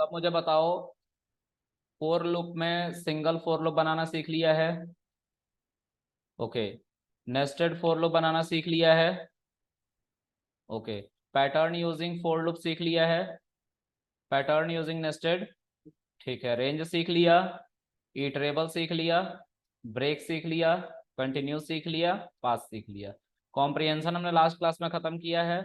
अब मुझे बताओ, फोर लूप में सिंगल फोर लूप बनाना सीख लिया है। ओके। नेस्टेड फोर लूप बनाना सीख लिया है। Okay. Pattern using for loop सीख लिया है। Pattern using nested. ठीक है, रेंज सीख लिया। इटरेबल सीख लिया। ब्रेक सीख लिया। कंटिन्यू सीख लिया। पास सीख लिया। कॉम्प्रिहेंशन हमने लास्ट क्लास में खत्म किया है।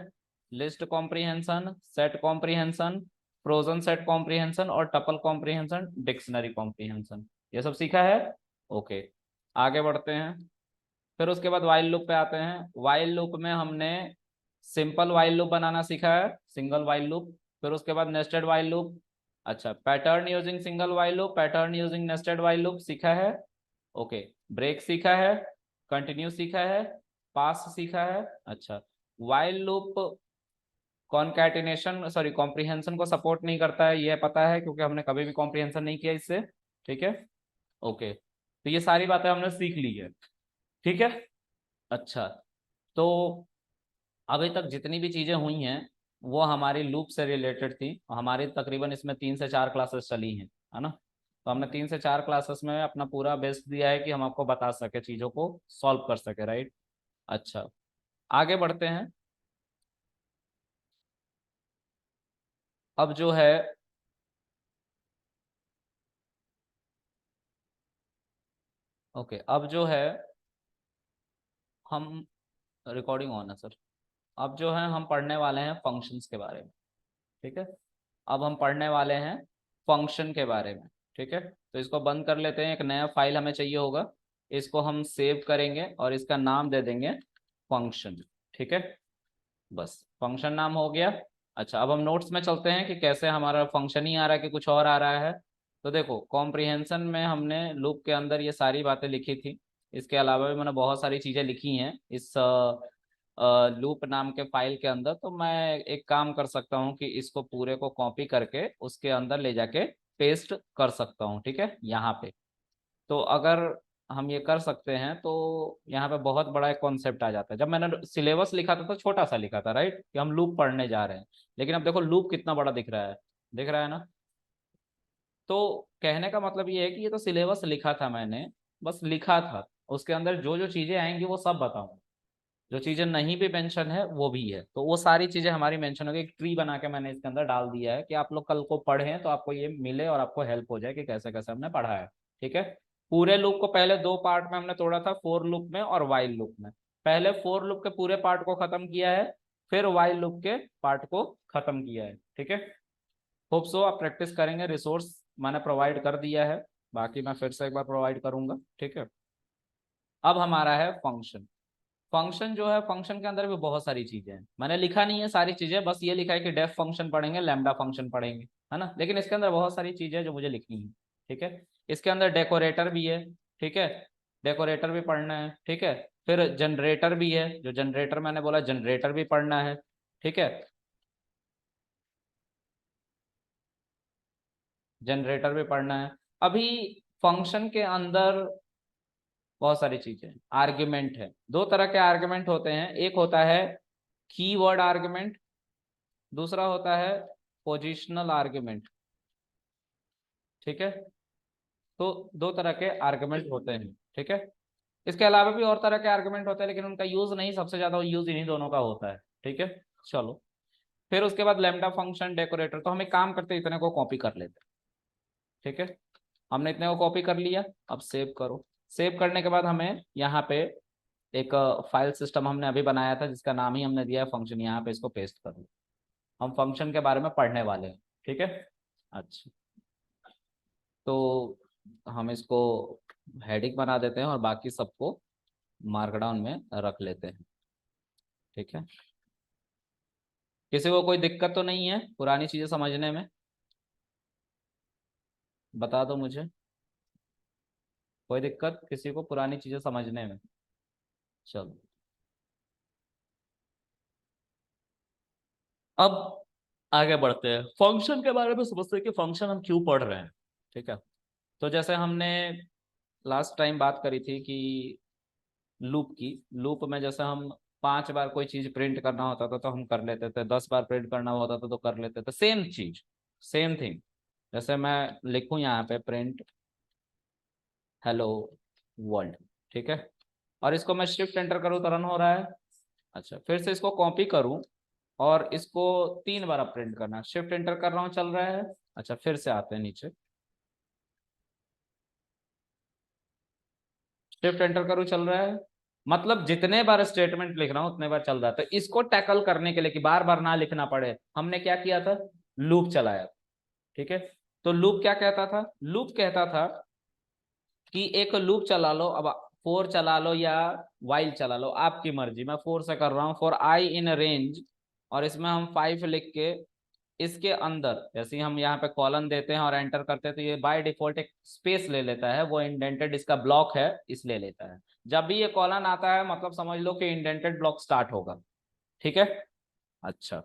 List comprehension, set comprehension, frozen set comprehension और टपल कॉम्प्रिहेंशन, डिक्शनरी कॉम्प्रिहेंशन, ये सब सीखा है। ओके। आगे बढ़ते हैं। फिर उसके बाद वाइल लूप पे आते हैं। वाइल लूप में हमने सिंपल वाइल लूप बनाना सीखा है, सिंगल वाइल लूप। फिर उसके बाद नेस्टेड वाइल लूप। अच्छा, pattern using single while loop, pattern using nested while loop सीखा है। ओके। ब्रेक सीखा है। कंटिन्यू सीखा है। पास सीखा है। अच्छा। While loop concatenation sorry comprehension को सपोर्ट नहीं करता है, ये पता है, क्योंकि हमने कभी भी कॉम्प्रिहेंशन नहीं किया इससे। ठीक है। ओके, तो ये सारी बातें हमने सीख ली है। ठीक है। अच्छा, तो अभी तक जितनी भी चीजें हुई हैं वो हमारी लूप से रिलेटेड थी। हमारी तकरीबन इसमें 3 से 4 क्लासेस चली हैं, है ना। तो हमने 3 से 4 क्लासेस में अपना पूरा बेस्ट दिया है कि हम आपको बता सके, चीजों को सॉल्व कर सके, राइट। अच्छा, आगे बढ़ते हैं। अब जो है ओके, अब जो है हम रिकॉर्डिंग ऑन है सर। अब जो है हम पढ़ने वाले हैं फंक्शंस के बारे में। ठीक है। अब हम पढ़ने वाले हैं फंक्शन के बारे में। ठीक है, तो इसको बंद कर लेते हैं। एक नया फाइल हमें चाहिए होगा, इसको हम सेव करेंगे और इसका नाम दे देंगे फंक्शन। ठीक है, बस फंक्शन नाम हो गया। अच्छा, अब हम नोट्स में चलते हैं कि कैसे हमारा फंक्शन ही आ रहा है कि कुछ और आ रहा है। तो देखो, कॉम्प्रिहेंशन में हमने लूप के अंदर ये सारी बातें लिखी थी। इसके अलावा भी मैंने बहुत सारी चीज़ें लिखी हैं इस लूप नाम के फाइल के अंदर। तो मैं एक काम कर सकता हूँ कि इसको पूरे को कॉपी करके उसके अंदर ले जाके पेस्ट कर सकता हूँ। ठीक है, यहाँ पे। तो अगर हम ये कर सकते हैं तो यहाँ पे बहुत बड़ा एक कॉन्सेप्ट आ जाता है। जब मैंने सिलेबस लिखा था तो छोटा सा लिखा था, राइट, कि हम लूप पढ़ने जा रहे हैं। लेकिन अब देखो लूप कितना बड़ा दिख रहा है, दिख रहा है ना। तो कहने का मतलब ये है कि ये तो सिलेबस लिखा था मैंने, बस लिखा था। उसके अंदर जो जो चीजें आएंगी वो सब बताऊंगा। जो चीजें नहीं भी मेंशन है वो भी है, तो वो सारी चीजें हमारी मेंशन होगी। एक ट्री बना के मैंने इसके अंदर डाल दिया है कि आप लोग कल को पढ़ें तो आपको ये मिले और आपको हेल्प हो जाए कि कैसे कैसे हमने पढ़ा है। ठीक है। पूरे लूप को पहले 2 पार्ट में हमने तोड़ा था, फोर लूप में और वाइल लूप में। पहले फोर लूप के पूरे पार्ट को खत्म किया है, फिर वाइल लूप के पार्ट को खत्म किया है। ठीक है। होप सो आप प्रैक्टिस करेंगे। रिसोर्स मैंने प्रोवाइड कर दिया है, बाकी मैं फिर से एक बार प्रोवाइड करूंगा। ठीक है। अब हमारा है फंक्शन। फंक्शन जो है, फंक्शन के अंदर भी बहुत सारी चीजें हैं। मैंने लिखा नहीं है सारी चीजें, बस ये लिखा है कि डेफ फंक्शन पढ़ेंगे, लैम्डा फंक्शन पढ़ेंगे, है ना। लेकिन इसके अंदर बहुत सारी चीजें हैं जो मुझे लिखनी है। ठीक है। इसके अंदर डेकोरेटर भी है। ठीक है, डेकोरेटर भी पढ़ना है। ठीक है। फिर जनरेटर भी है, जो जनरेटर मैंने बोला जनरेटर भी पढ़ना है। ठीक है, जनरेटर भी पढ़ना है। अभी फंक्शन के अंदर बहुत सारी चीजें, आर्ग्यूमेंट है। 2 तरह के आर्ग्यूमेंट होते हैं, एक होता है कीवर्ड आर्ग्यूमेंट, दूसरा होता है पोजिशनल आर्ग्यूमेंट। ठीक है, तो 2 तरह के आर्ग्यूमेंट होते हैं। ठीक है। इसके अलावा भी और तरह के आर्ग्यूमेंट होते हैं, लेकिन उनका यूज नहीं, सबसे ज्यादा यूज इन्हीं दोनों का होता है। ठीक है, चलो। फिर उसके बाद लैम्डा फंक्शन, डेकोरेटर। तो हम एक काम करते हैं, इतने को कॉपी कर लेते हैं। ठीक है, हमने इतने को कॉपी कर लिया। अब सेव करो। सेव करने के बाद हमें यहाँ पे एक फाइल सिस्टम हमने अभी बनाया था जिसका नाम ही हमने दिया है फंक्शन, यहाँ पे इसको पेस्ट कर दो। हम फंक्शन के बारे में पढ़ने वाले हैं। ठीक है। अच्छा, तो हम इसको हेडिंग बना देते हैं और बाकी सबको मार्कडाउन में रख लेते हैं। ठीक है, किसी को कोई दिक्कत तो नहीं है पुरानी चीजें समझने में? बता दो मुझे, कोई दिक्कत किसी को पुरानी चीजें समझने में? चलो, अब आगे बढ़ते हैं। फंक्शन के बारे में समझते हैं कि फंक्शन हम क्यों पढ़ रहे हैं। ठीक है, तो जैसे हमने लास्ट टाइम बात करी थी कि लूप की, लूप में जैसे हम 5 बार कोई चीज प्रिंट करना होता था तो हम कर लेते थे, 10 बार प्रिंट करना होता था तो कर लेते थे। सेम चीज, सेम थिंग। जैसे मैं लिखूं यहाँ पे प्रिंट हेलो वर्ल्ड, ठीक है, और इसको मैं शिफ्ट एंटर करूँ तो रन हो रहा है। अच्छा, फिर से इसको कॉपी करूँ और इसको 3 बार प्रिंट करना, शिफ्ट एंटर कर रहा हूँ, चल रहा है। अच्छा, फिर से आते हैं नीचे, शिफ्ट एंटर करूँ, चल रहा है। मतलब जितने बार स्टेटमेंट लिख रहा हूँ उतने बार चल रहा है। तो इसको टैकल करने के लिए कि बार बार ना लिखना पड़े, हमने क्या किया था, लूप चलाया। ठीक है, तो लूप क्या कहता था, लूप कहता था कि एक लूप चला लो, अब फोर चला लो या वाइल चला लो, आपकी मर्जी। मैं फोर से कर रहा हूँ, फॉर आई इन रेंज, और इसमें हम 5 लिख के इसके अंदर जैसे ही हम यहाँ पे कॉलन देते हैं और एंटर करते हैं तो ये बाय डिफॉल्ट एक स्पेस ले लेता है, वो इंडेंटेड इसका ब्लॉक है इसलिए लेता है। जब भी ये कॉलन आता है मतलब समझ लो कि इंडेंटेड ब्लॉक स्टार्ट होगा। ठीक है। अच्छा,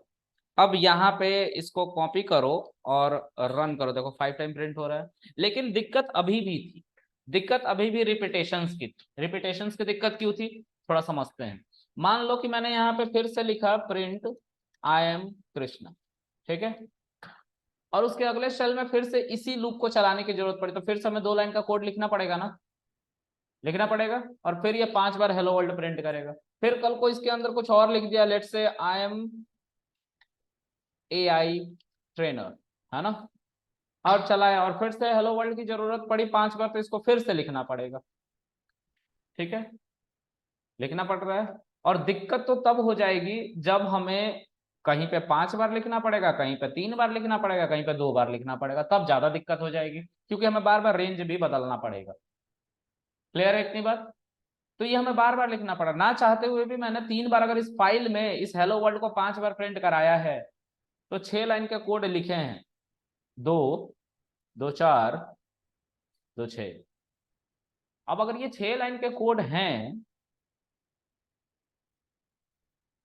अब यहाँ पे इसको कॉपी करो और रन करो, देखो 5 टाइम प्रिंट हो रहा है। लेकिन दिक्कत अभी भी थी, दिक्कत अभी भी रिपीटेशंस की थी। रिपीटेशंस की दिक्कत क्यों थी, थोड़ा समझते हैं। मान लो कि मैंने यहाँ पे फिर से लिखा प्रिंट आई एम कृष्णा, ठीक है, और उसके अगले सेल में फिर से इसी लूप को चलाने की जरूरत पड़ी तो फिर से हमें 2 लाइन का कोड लिखना पड़ेगा ना, लिखना पड़ेगा। और फिर ये 5 बार हेलो वर्ल्ड प्रिंट करेगा। फिर कल को इसके अंदर कुछ और लिख दिया, लेट से आई एम AI ट्रेनर, है ना, और चलाया और फिर से हेलो वर्ल्ड की जरूरत पड़ी 5 बार तो इसको फिर से लिखना पड़ेगा। ठीक है, लिखना पड़ रहा है। और दिक्कत तो तब हो जाएगी जब हमें कहीं पे 5 बार लिखना पड़ेगा, कहीं पे 3 बार लिखना पड़ेगा, कहीं पे 2 बार लिखना पड़ेगा, तब ज्यादा दिक्कत हो जाएगी क्योंकि हमें बार बार रेंज भी बदलना पड़ेगा। क्लियर है इतनी बात। तो ये हमें बार बार लिखना पड़ा, ना चाहते हुए भी मैंने 3 बार अगर इस फाइल में इस हेलो वर्ल्ड को 5 बार प्रिंट कराया है तो 6 लाइन के कोड लिखे हैं, 2 2 4 2 6। अब अगर ये 6 लाइन के कोड हैं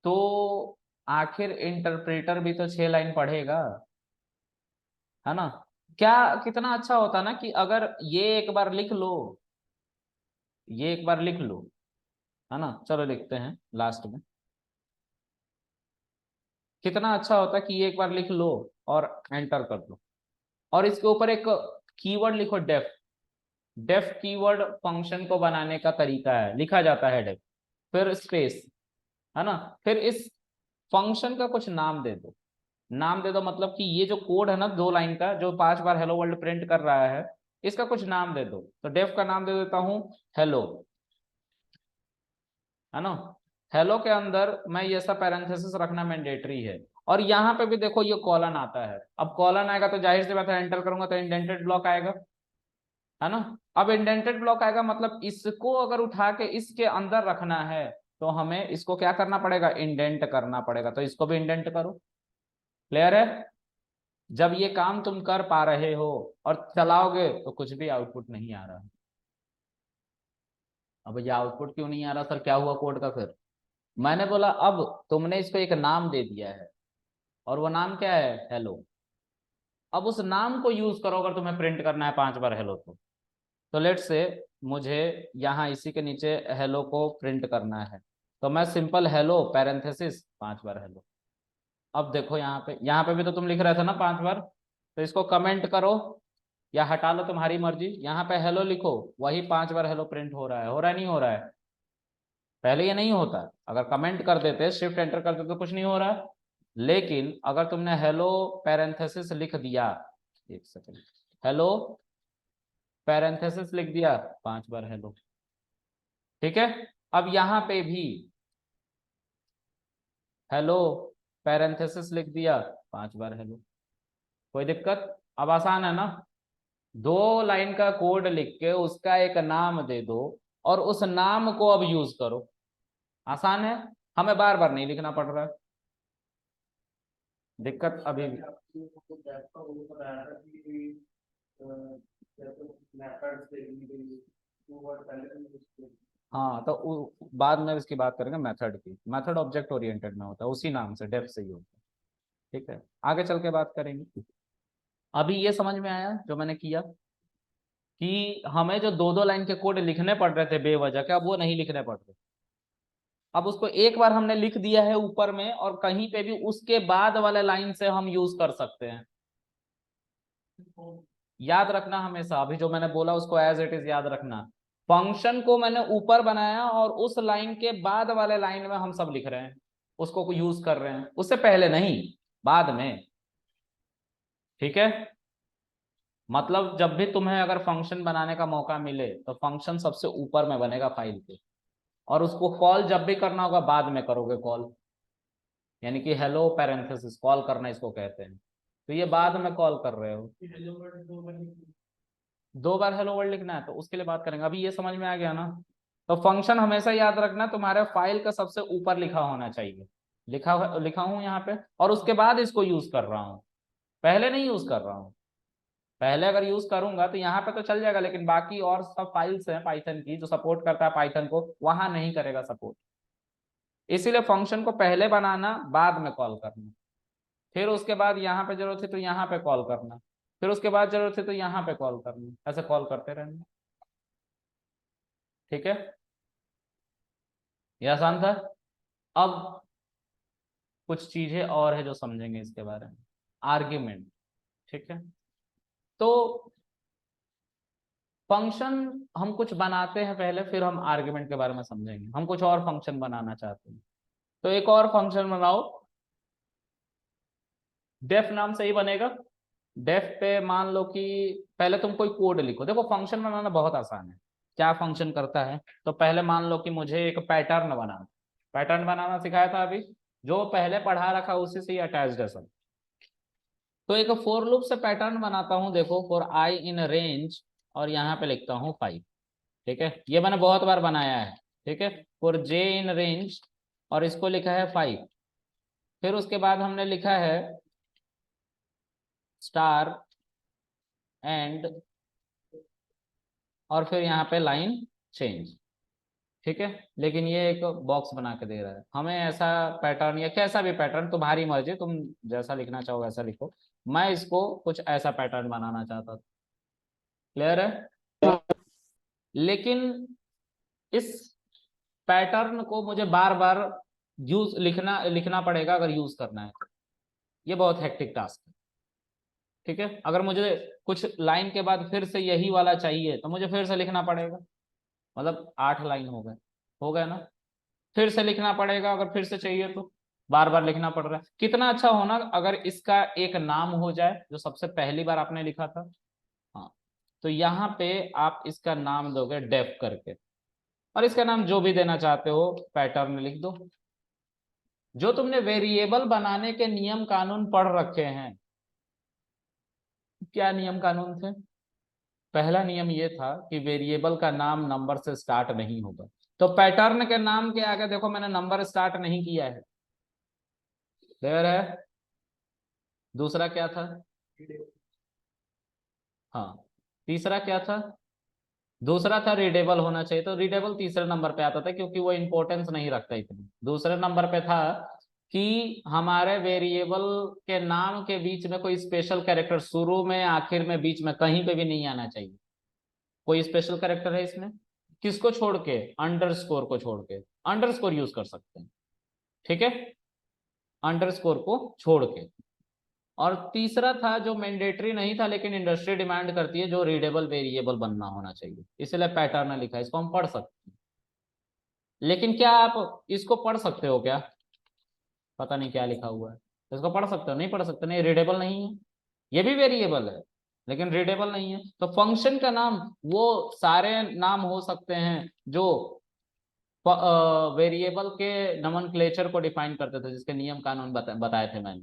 तो आखिर इंटरप्रेटर भी तो 6 लाइन पढ़ेगा, है ना। क्या कितना अच्छा होता ना कि अगर ये एक बार लिख लो, ये एक बार लिख लो, है ना, चलो लिखते हैं लास्ट में। कितना अच्छा होता कि ये एक बार लिख लो और एंटर कर दो, और इसके ऊपर एक कीवर्ड लिखो डेफ। डेफ कीवर्ड फंक्शन को बनाने का तरीका है, लिखा जाता है डेफ, फिर स्पेस, है ना, फिर इस फंक्शन का कुछ नाम दे दो। नाम दे दो मतलब कि ये जो कोड है ना 2 लाइन का जो 5 बार हेलो वर्ल्ड प्रिंट कर रहा है, इसका कुछ नाम दे दो। तो डेफ का नाम दे देता हूं हेलो, है ना। हेलो के अंदर मैं ये सब पैरेंथेसिस रखना मैंडेटरी है। और यहाँ पे भी देखो ये कॉलन आता है, अब कॉलन आएगा तो जाहिर सी बात है एंटर करूंगा तो इंडेंटेड ब्लॉक आएगा, है ना। अब इंडेंटेड ब्लॉक आएगा मतलब इसको अगर उठा के इसके अंदर रखना है तो हमें इसको क्या करना पड़ेगा, इंडेंट करना पड़ेगा। तो इसको भी इंडेंट करो। क्लियर है। जब ये काम तुम कर पा रहे हो और चलाओगे तो कुछ भी आउटपुट नहीं आ रहा। अब ये आउटपुट क्यों नहीं आ रहा सर, क्या हुआ कोड का फिर। मैंने बोला अब तुमने इसको एक नाम दे दिया है और वो नाम क्या है, हेलो। अब उस नाम को यूज करो अगर तुम्हें प्रिंट करना है 5 बार हेलो तो लेट से मुझे यहाँ इसी के नीचे हेलो को प्रिंट करना है तो मैं सिंपल हेलो पैरेंथेसिस 5 बार हेलो। अब देखो यहाँ पे भी तो तुम लिख रहे थे ना 5 बार, तो इसको कमेंट करो या हटा लो तुम्हारी मर्जी। यहाँ पे हेलो लिखो, वही 5 बार हेलो प्रिंट हो रहा है, हो रहा है नहीं हो रहा है। पहले ये नहीं होता, अगर कमेंट कर देते शिफ्ट एंटर कर देते तो कुछ नहीं हो रहा है। लेकिन अगर तुमने हेलो पैरेंथेसिस लिख दिया, एक सेकंड, हेलो पैरेंथेसिस लिख दिया 5 बार हेलो, ठीक है। अब यहाँ पे भी हेलो पैरेंथेसिस लिख दिया 5 बार हेलो, कोई दिक्कत। अब आसान है ना, 2 लाइन का कोड लिख के उसका एक नाम दे दो और उस नाम को अब यूज करो। आसान है, हमें बार बार नहीं लिखना पड़ रहा है। दिक्कत अभी भी, हाँ तो बाद में इसकी बात करेंगे मेथड की। मेथड ऑब्जेक्ट ओरिएंटेड में होता है, उसी नाम से डेफ से ही होता है। ठीक है, आगे चल के बात करेंगे। अभी ये समझ में आया जो मैंने किया कि हमें जो 2 लाइन के कोड लिखने पड़ रहे थे बेवजह के, अब वो नहीं लिखने पड़ रहे। अब उसको एक बार हमने लिख दिया है ऊपर में और कहीं पे भी उसके बाद वाले लाइन से हम यूज कर सकते हैं। याद रखना हमेशा, अभी जो मैंने बोला उसको एज इट इज याद रखना। फंक्शन को मैंने ऊपर बनाया और उस लाइन के बाद वाले लाइन में हम सब लिख रहे हैं, उसको यूज कर रहे हैं, उससे पहले नहीं, बाद में। ठीक है, मतलब जब भी तुम्हें अगर फंक्शन बनाने का मौका मिले तो फंक्शन सबसे ऊपर में बनेगा फाइल के, और उसको कॉल जब भी करना होगा बाद में करोगे कॉल, यानी कि हेलो पैरेंथेसिस कॉल करना इसको कहते हैं, तो ये बाद में कॉल कर रहे हो। 2 बार हेलो वर्ल्ड लिखना है तो उसके लिए बात करेंगे, अभी ये समझ में आ गया ना। तो फंक्शन हमेशा याद रखना तुम्हारे फाइल का सबसे ऊपर लिखा होना चाहिए, लिखा लिखा हूं यहाँ पे, और उसके बाद इसको यूज कर रहा हूँ, पहले नहीं यूज कर रहा हूँ। पहले अगर यूज करूंगा तो यहाँ पे तो चल जाएगा, लेकिन बाकी और सब फाइल्स हैं पाइथन की जो सपोर्ट करता है पाइथन को, वहां नहीं करेगा सपोर्ट। इसीलिए फंक्शन को पहले बनाना, बाद में कॉल करना, फिर उसके बाद यहाँ पे जरूरत है तो यहाँ पे कॉल करना, फिर उसके बाद जरूरत है तो यहाँ पे कॉल करना, ऐसे कॉल करते रहना। ठीक है, ये आसान था। अब कुछ चीजें और है जो समझेंगे इसके बारे में, आर्ग्यूमेंट। ठीक है, तो फंक्शन हम कुछ बनाते हैं पहले, फिर हम आर्ग्यूमेंट के बारे में समझेंगे। हम कुछ और फंक्शन बनाना चाहते हैं, तो एक और फंक्शन बनाओ, डेफ नाम से ही बनेगा। डेफ पे मान लो कि पहले तुम कोई कोड लिखो, देखो फंक्शन बनाना बहुत आसान है। क्या फंक्शन करता है, तो पहले मान लो कि मुझे एक पैटर्न बनाना, पैटर्न बनाना सिखाया था अभी, जो पहले पढ़ा रखा उसी से ही अटैच्ड है सब। तो एक फोर लूप से पैटर्न बनाता हूं, देखो फॉर आई इन रेंज, और यहाँ पे लिखता हूँ 5। ठीक है, ये मैंने बहुत बार बनाया है। ठीक है, फॉर जे इन रेंज, और इसको लिखा है 5। फिर उसके बाद हमने लिखा है स्टार एंड, और फिर यहाँ पे लाइन चेंज। ठीक है, लेकिन ये एक बॉक्स बना के दे रहा है हमें, ऐसा पैटर्न या कैसा भी पैटर्न तुम्हारी मर्जी, तुम जैसा लिखना चाहो वैसा लिखो। मैं इसको कुछ ऐसा पैटर्न बनाना चाहता था। क्लियर है, लेकिन इस पैटर्न को मुझे बार बार यूज लिखना लिखना पड़ेगा अगर यूज करना है, ये बहुत हेक्टिक टास्क है। ठीक है, अगर मुझे कुछ लाइन के बाद फिर से यही वाला चाहिए तो मुझे फिर से लिखना पड़ेगा, मतलब 8 लाइन हो गए ना, फिर से लिखना पड़ेगा, अगर फिर से चाहिए तो बार बार लिखना पड़ रहा है। कितना अच्छा होना अगर इसका एक नाम हो जाए जो सबसे पहली बार आपने लिखा था। हाँ, तो यहाँ पे आप इसका नाम दोगे डेफ करके, और इसका नाम जो भी देना चाहते हो पैटर्न लिख दो। जो तुमने वेरिएबल बनाने के नियम कानून पढ़ रखे हैं, क्या नियम कानून थे? पहला नियम ये था कि वेरिएबल का नाम नंबर से स्टार्ट नहीं होगा, तो पैटर्न के नाम के आगे देखो मैंने नंबर स्टार्ट नहीं किया है। क्लियर है? दूसरा क्या था? हाँ, तीसरा क्या था? दूसरा था रीडेबल होना चाहिए, तो रीडेबल तीसरे नंबर पे आता था क्योंकि वो इंपॉर्टेंस नहीं रखता इतनी। दूसरे नंबर पे था कि हमारे वेरिएबल के नाम के बीच में कोई स्पेशल कैरेक्टर शुरू में, आखिर में, बीच में कहीं पे भी नहीं आना चाहिए। कोई स्पेशल कैरेक्टर है इसमें? किसको छोड़ के? अंडरस्कोर को छोड़ के। अंडरस्कोर यूज कर सकते हैं, ठीक है, अंडरस्कोर को छोड़ के। और तीसरा था जो मैंडेटरी नहीं था लेकिन इंडस्ट्री डिमांड करती है, जो रीडेबल वेरिएबल बनना होना चाहिए, इसलिए पैटर्न लिखा है, इसको हम पढ़ सकते हैं। लेकिन क्या आप इसको पढ़ सकते हो क्या? पता नहीं क्या लिखा हुआ है, इसको पढ़ सकते हो? नहीं पढ़ सकते, नहीं रीडेबल नहीं है। ये भी वेरिएबल है लेकिन रीडेबल नहीं है। तो फंक्शन का नाम वो सारे नाम हो सकते हैं जो वेरिएबल के नोमेनक्लेचर को डिफाइन करते थे, जिसके नियम कानून बताए थे मैंने,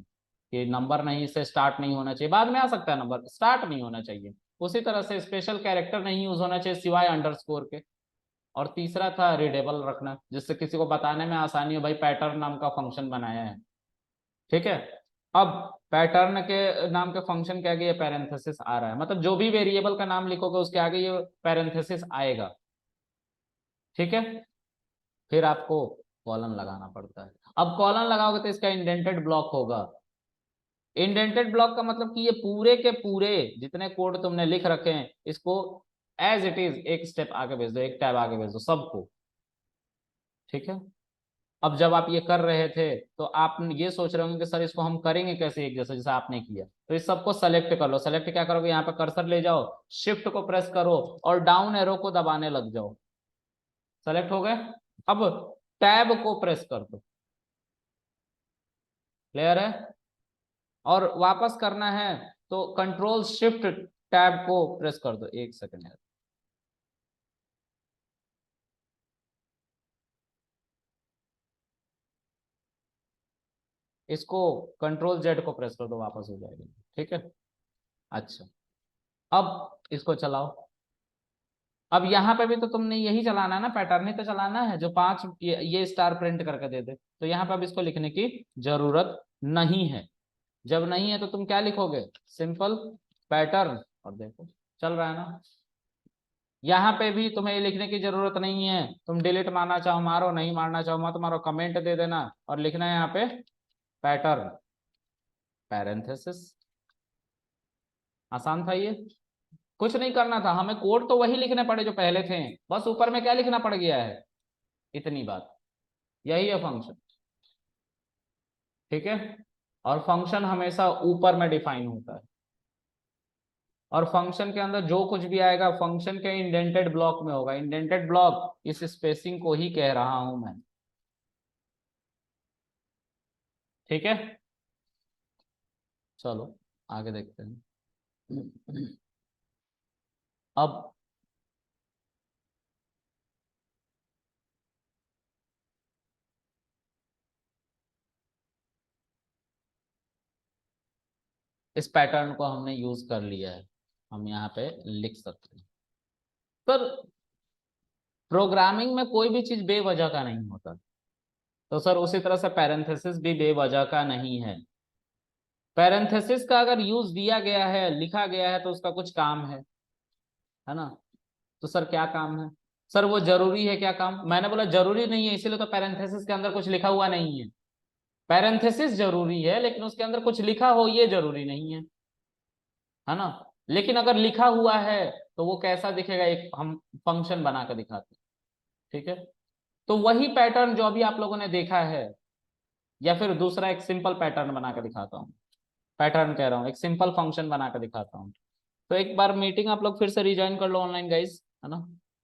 कि नंबर नहीं से स्टार्ट नहीं होना चाहिए, बाद में आ सकता है नंबर, स्टार्ट नहीं होना चाहिए। उसी तरह से स्पेशल कैरेक्टर नहीं यूज होना चाहिए सिवाय अंडरस्कोर के। और तीसरा था रीडेबल रखना, जिससे किसी को बताने में आसानी हो, भाई पैटर्न नाम का फंक्शन बनाया है। ठीक है, अब पैटर्न के नाम के फंक्शन के आगे ये पैरेंथेसिस आ रहा है, मतलब जो भी वेरिएबल का नाम लिखोगे उसके आगे ये पैरेंथेसिस आएगा। ठीक है, फिर आपको कॉलन लगाना पड़ता है। अब कॉलन लगाओगे तो इसका इंडेंटेड ब्लॉक होगा। इंडेंटेड ब्लॉक का मतलब कि ये पूरे के पूरे जितने कोड तुमने लिख रखे हैं इसको एज इट इज एक स्टेप आगे भेज दो, एक टैब आगे भेज दो सबको। ठीक है, अब जब आप ये कर रहे थे तो आप ये सोच रहे होंगे कि सर इसको हम करेंगे कैसे एक जैसे, जैसा आपने किया। तो इस सबको सेलेक्ट कर लो। सेलेक्ट क्या करोगे, यहाँ पे कर्सर ले जाओ, शिफ्ट को प्रेस करो और डाउन एरो को दबाने लग जाओ। सेलेक्ट हो गए। अब टैब को प्रेस कर दो। क्लियर है। और वापस करना है तो कंट्रोल शिफ्ट टैब को प्रेस कर दो। एक सेकेंड। इसको कंट्रोल जेड को प्रेस कर दो, वापस हो जाएगा। ठीक है। अच्छा, अब इसको चलाओ। अब यहाँ पे भी तो तुमने यही चलाना है ना, पैटर्न ही तो चलाना है जो 5 ये स्टार प्रिंट करके दे दे। तो यहाँ पे अब इसको लिखने की जरूरत नहीं है। जब नहीं है तो तुम क्या लिखोगे, सिंपल पैटर्न। और देखो चल रहा है ना। यहाँ पे भी तुम्हें ये लिखने की जरूरत नहीं है। तुम डिलीट मारना चाहो मारो, नहीं मारना चाहो मत मारो, कमेंट दे देना और लिखना है यहाँ पे पैटर्न पैरेंथेसिस। आसान था ये। कुछ नहीं करना था, हमें कोड तो वही लिखने पड़े जो पहले थे, बस ऊपर में क्या लिखना पड़ गया है, इतनी बात। यही है फंक्शन। ठीक है। और फंक्शन हमेशा ऊपर में डिफाइन होता है। और फंक्शन के अंदर जो कुछ भी आएगा फंक्शन के इंडेंटेड ब्लॉक में होगा। इंडेंटेड ब्लॉक इस स्पेसिंग को ही कह रहा हूं मैं। ठीक है। चलो आगे देखते हैं। अब इस पैटर्न को हमने यूज कर लिया है, हम यहाँ पे लिख सकते हैं। पर प्रोग्रामिंग में कोई भी चीज बेवजह का नहीं होता। तो सर उसी तरह से पैरेंथेसिस भी बेवजह का नहीं है। पैरेंथेसिस का अगर यूज दिया गया है, लिखा गया है, तो उसका कुछ काम है ना। तो सर क्या काम है, सर वो जरूरी है क्या काम, मैंने बोला जरूरी नहीं है, इसीलिए तो पैरेंथेसिस के अंदर कुछ लिखा हुआ नहीं है। पैरेंथेसिस जरूरी है लेकिन उसके अंदर कुछ लिखा हो ये जरूरी नहीं है ना। लेकिन अगर लिखा हुआ है तो वो कैसा दिखेगा, एक हम फंक्शन बना कर दिखाते हैं। ठीक है। तो वही पैटर्न जो अभी आप लोगों ने देखा है, या फिर दूसरा एक सिंपल पैटर्न बना कर दिखाता हूँ। पैटर्न कह रहा हूँ, एक सिंपल फंक्शन बना कर दिखाता हूँ। तो एक बार मीटिंग आप लोग फिर से रिज्वाइन कर लो ऑनलाइन गाइस, है ना।